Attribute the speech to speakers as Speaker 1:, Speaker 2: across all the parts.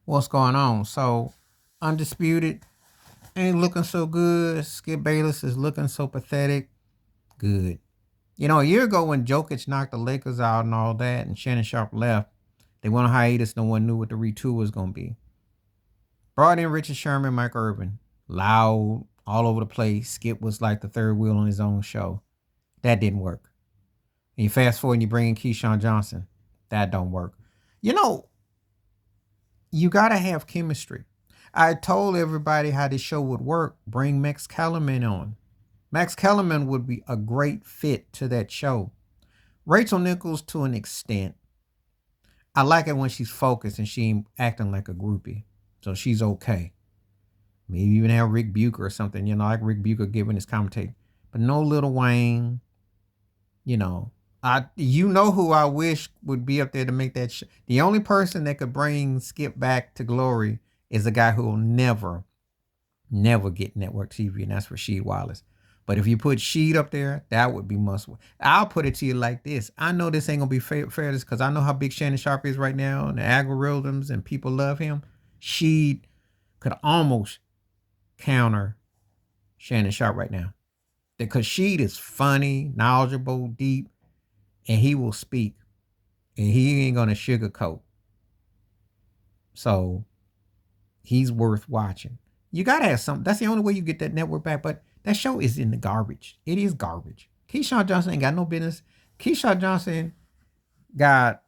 Speaker 1: What's going on? So, Undisputed ain't looking so good. Skip Bayless is looking so pathetic. Good. A year ago when Jokic knocked the Lakers out and all that, and Shannon Sharp left, they went on hiatus. No one knew what the retool was going to be. Brought in Richard Sherman, Mike Urban. Loud, all over the place. Skip was like the third wheel on his own show. That didn't work. And you fast forward and you bring in Keyshawn Johnson. That don't work. You know, you got to have chemistry. I told everybody how this show would work. Bring Max Kellerman on. Max Kellerman would be a great fit to that show. Rachel Nichols, to an extent. I like it when she's focused and she ain't acting like a groupie. So she's okay. Maybe even have Rick Bucher or something, like Rick Bucher giving his commentating. But no Lil Wayne, who I wish would be up there to make that. The only person that could bring Skip back to glory is a guy who will never get network TV, and that's Rasheed Wallace. But if you put Sheed up there, that would be must. I'll put it to you like this. I know this ain't gonna be fair because I know how big Shannon Sharp is right now, and the algorithms and people love him. Sheed could almost counter Shannon Sharp right now because Sheed is funny, knowledgeable, deep, and he will speak, and he ain't gonna sugarcoat. So he's worth watching. You gotta have something. That's the only way you get that network back. But that show is in the garbage. It is garbage. Keyshawn Johnson ain't got no business. Keyshawn Johnson got,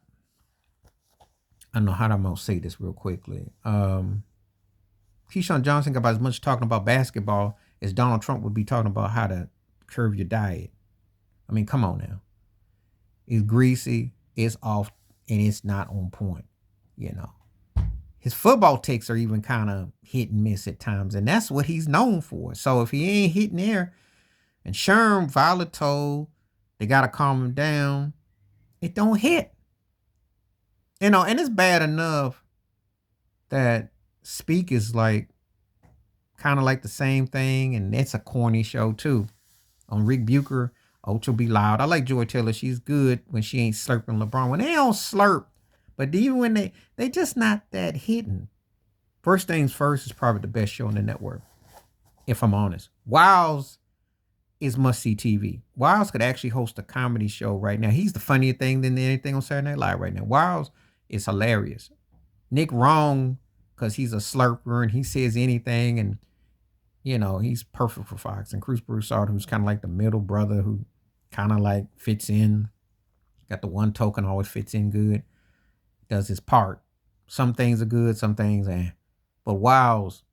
Speaker 1: I don't know how I'm gonna say this real quickly. Keyshawn Johnson got about as much talking about basketball as Donald Trump would be talking about how to curb your diet. I mean, come on now. It's greasy, it's off, and it's not on point, His football takes are even kind of hit and miss at times, and that's what he's known for. So if he ain't hitting there, and Sherm, Violet told, they got to calm him down, it don't hit. And it's bad enough that Speak is like, kind of like the same thing, and it's a corny show too. On Rick Bucher, Ultra Be Loud. I like Joy Taylor. She's good when she ain't slurping LeBron. When they don't slurp, but even when they just not that hidden. First Things First is probably the best show on the network, if I'm honest. Wiles is must-see TV. Wiles could actually host a comedy show right now. He's the funnier thing than anything on Saturday Night Live right now. Wiles is hilarious. Nick Wrong, because he's a slurper and he says anything, and he's perfect for Fox. And Cruz Broussard, who's kind of like the middle brother who kind of like fits in. Got the one token, always fits in good. Does his part. Some things are good, some things ain't. But Wiles,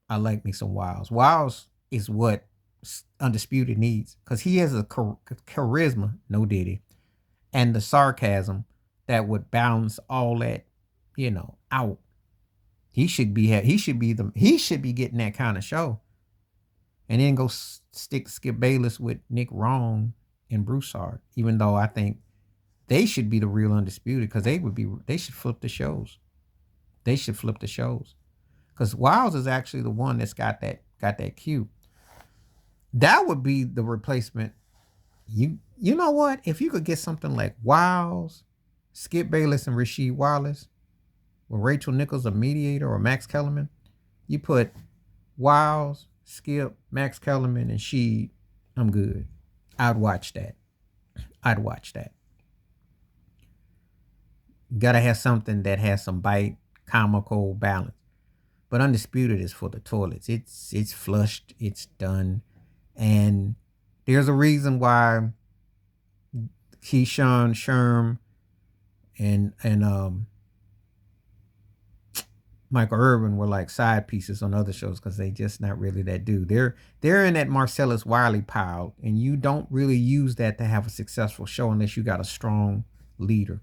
Speaker 1: I like me some Wiles. Wiles is what Undisputed needs because he has a charisma, no Diddy, and the sarcasm that would balance all that, out. He should be getting that kind of show, and then go stick Skip Bayless with Nick Wrong and Broussard. Even though I think they should be the real Undisputed because they should flip the shows. They should flip the shows because Wiles is actually the one that's got that cue. That would be the replacement. You know what? If you could get something like Wiles, Skip Bayless, and Rasheed Wallace, with Rachel Nichols, a mediator, or Max Kellerman, you put Wiles, Skip, Max Kellerman, and Sheed, I'm good. I'd watch that. Gotta have something that has some bite, comical balance. But Undisputed is for the toilets. It's flushed. It's done. And there's a reason why Keyshawn, Sherm, and Michael Irvin were like side pieces on other shows because they just not really that dude. They're in that Marcellus Wiley pile, and you don't really use that to have a successful show unless you got a strong leader.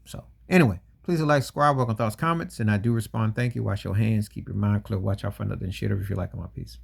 Speaker 1: So anyway, please like, subscribe, welcome thoughts, comments, and I do respond. Thank you. Wash your hands, keep your mind clear, watch out for nothing shit if you like my piece.